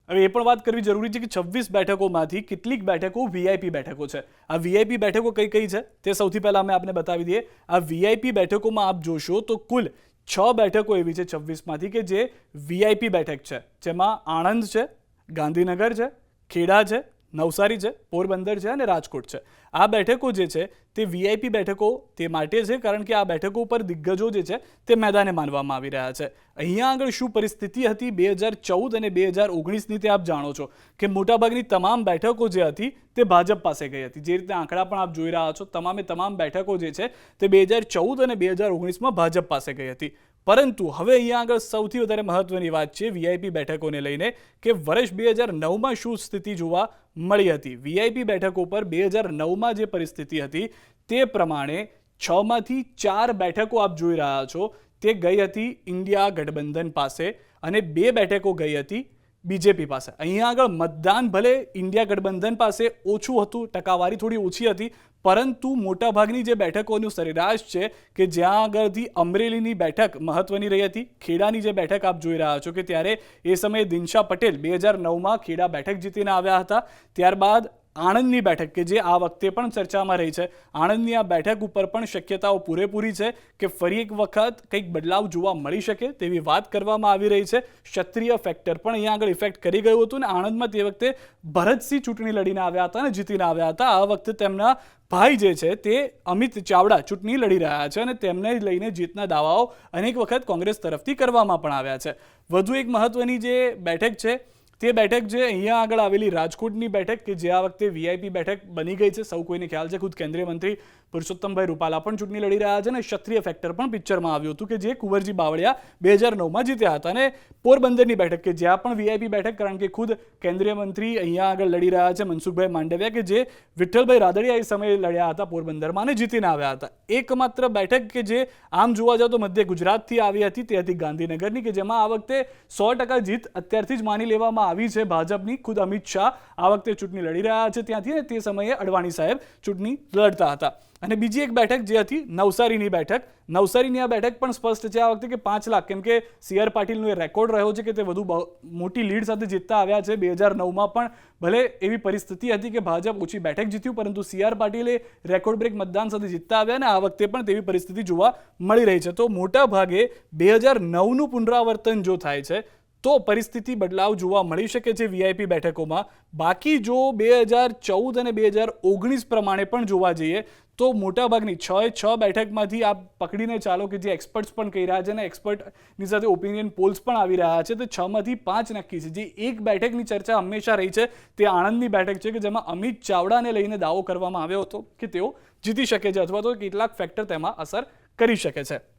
હવે એ પણ વાત કરવી જરૂરી છે કે 26 બેઠકોમાંથી કેટલીક બેઠકો વીઆઈપી બેઠકો છે। આ વીઆઈપી બેઠકો કઈ કઈ છે તે સૌથી પહેલા અમે આપને બતાવી દઈએ। આ વીઆઈપી બેઠકોમાં આપ જોશો તો કુલ 6 બેઠકો એવી છે 26માંથી કે જે વીઆઈપી બેઠક છે, જેમાં આણંદ છે, ગાંધીનગર છે, ખેડા છે, નવસારી છે, પોરબંદર છે અને રાજકોટ છે। આ બેઠકો જે છે તે વીઆઈપી બેઠકો તે માટે છે કારણ કે આ બેઠકો પર દિગ્ગજો જે છે તે મેદાને માનવામાં આવી રહ્યા છે। અહીંયા આગળ શું પરિસ્થિતિ હતી 2014 અને 2019ની તે આપ જાણો છો કે મોટાભાગની તમામ બેઠકો જે હતી તે ભાજપ પાસે ગઈ હતી। જે રીતે આંકડા પણ આપ જોઈ રહ્યા છો, તમામે તમામ બેઠકો જે છે તે 2014 અને 2019માં ભાજપ પાસે ગઈ હતી। પરંતુ હવે અહીંયા આગળ સૌથી વધારે મહત્વની વાત છે વીઆઈપી બેઠકોને લઈને કે વર્ષ 2009માં શું સ્થિતિ જોવા મળી હતી। વીઆઈપી બેઠકો પર 2009માં જે પરિસ્થિતિ હતી તે પ્રમાણે 6માંથી 4 બેઠકો આપ જોઈ રહ્યા છો તે ગઈ હતી ઇન્ડિયા ગઠબંધન પાસે અને 2 બેઠકો ગઈ હતી બીજેપી પાસે। અહીંયા આગળ મતદાન ભલે ઇન્ડિયા ગઠબંધન પાસે ઓછું હતું, ટકાવારી થોડી ઓછી હતી, પરંતુ મોટાભાગની જે બેઠકોનું સરેરાશ છે કે જ્યાં આગળથી અમરેલીની બેઠક મહત્વની રહી હતી, ખેડાની જે બેઠક આપ જોઈ રહ્યા છો કે ત્યારે એ સમયે દિનશા પટેલ 2009માં ખેડા બેઠક જીતીને આવ્યા હતા। ત્યારબાદ આણંદની બેઠક કે જે આ વખતે પણ ચર્ચામાં રહી છે, આણંદની આ બેઠક ઉપર પણ શક્યતાઓ પૂરેપૂરી છે કે ફરી એક વખત કંઈક બદલાવ જોવા મળી શકે તેવી વાત કરવામાં આવી રહી છે। ક્ષત્રિય ફેક્ટર પણ અહીંયા આગળ ઇફેક્ટ કરી ગયું હતું અને આણંદમાં તે વખતે ભરતસિંહ ચૂંટણી લડીને આવ્યા હતા અને જીતીને આવ્યા હતા। આ વખતે તેમના ભાઈ જે છે તે અમિત ચાવડા ચૂંટણી લડી રહ્યા છે અને તેમને લઈને જીતના દાવાઓ અનેક વખત કોંગ્રેસ તરફથી કરવામાં પણ આવ્યા છે। વધુ એક મહત્વની જે બેઠક છે તે બેઠક જે અહીંયા આગળ આવેલી રાજકોટની બેઠક કે જે આ વખતે વીઆઈપી બેઠક બની ગઈ છે। સૌ કોઈને ખ્યાલ છે, ખુદ કેન્દ્રીય મંત્રી પુરુષોત્તમભાઈ રૂપાલા પણ ચૂંટણી લડી રહ્યા છે અને ક્ષત્રિય ફેક્ટર પણ પિક્ચરમાં આવ્યું હતું કે જે કુંવરજી બાવળિયા 2009માં જીત્યા હતા। અને પોરબંદરની બેઠક કે જ્યાં પણ વીઆઈપી બેઠક કારણ કે ખુદ કેન્દ્રીય મંત્રી અહીંયા આગળ લડી રહ્યા છે મનસુખભાઈ માંડવિયા કે જે વિઠ્ઠલભાઈ રાદડિયા એ સમયે લડ્યા હતા પોરબંદરમાં અને જીતીને આવ્યા હતા। એકમાત્ર બેઠક કે જે આમ જોવા જાવ તો મધ્ય ગુજરાતથી આવી હતી તે હતી ગાંધીનગરની કે જેમાં આ વખતે 100% જીત અત્યારથી જ માની લેવામાં આવી છે ભાજપની। ખુદ અમિત શાહ આ વખતે ચૂંટણી લડી રહ્યા છે ત્યાંથી અને તે સમયે અડવાણી સાહેબ ચૂંટણી લડતા હતા। અને બીજી એક બેઠક જે હતી નવસારીની બેઠક, નવસારીની આ બેઠક પણ સ્પષ્ટ છે આ વખતે કે 5 લાખ, કેમ કે સી.આર. પાટીલનો એ રેકોર્ડ રહ્યો છે કે તે વધુ મોટી લીડ સાથે જીતતા આવ્યા છે। 2009માં પણ ભલે એવી પરિસ્થિતિ હતી કે ભાજપ ઓછી બેઠક જીત્યું પરંતુ સી.આર. પાટીલે રેકોર્ડ બ્રેક મતદાન સાથે જીતતા આવ્યા અને આ વખતે પણ તેવી પરિસ્થિતિ જોવા મળી રહી છે। તો મોટા ભાગે 2009નું પુનરાવર્તન જો થાય છે તો પરિસ્થિતિ બદલાવ જોવા મળી શકે છે વીઆઈપી બેઠકોમાં। બાકી જો 2014 અને 2019 પ્રમાણે પણ જોવા જઈએ તો મોટાભાગની 6 બેઠકમાંથી આપ પકડીને ચાલો કે જે એક્સપર્ટ્સ પણ કહી રહ્યા છે અને એક્સપર્ટની સાથે ઓપિનિયન પોલ્સ પણ આવી રહ્યા છે તો 6માંથી 5 નક્કી છે। જે એક બેઠકની ચર્ચા હંમેશા રહી છે તે આણંદની બેઠક છે કે જેમાં અમિત ચાવડાને લઈને દાવો કરવામાં આવ્યો હતો કે તેઓ જીતી શકે છે અથવા તો કેટલાક ફેક્ટર તેમાં અસર કરી શકે છે।